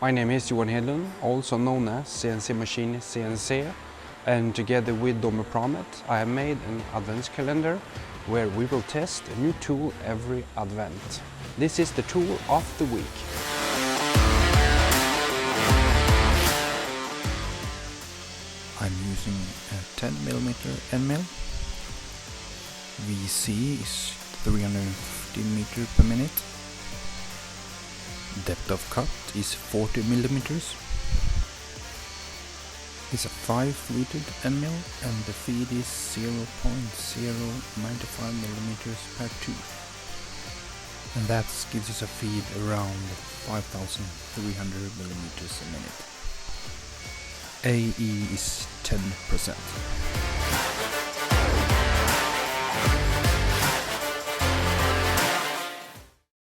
My name is Johan Hedlund, also known as CNCMachinistCNC, and together with Pramet I have made an advent calendar where we will test a new tool every advent. This is the tool of the week. I'm using a 10mm end mill. VC is 350 meter per minute. Depth of cut is 40 millimeters. It's a 5-threaded end mill and the feed is 0.095 millimeters per tooth. And that gives us a feed around 5,300 millimeters a minute. AE is 10%.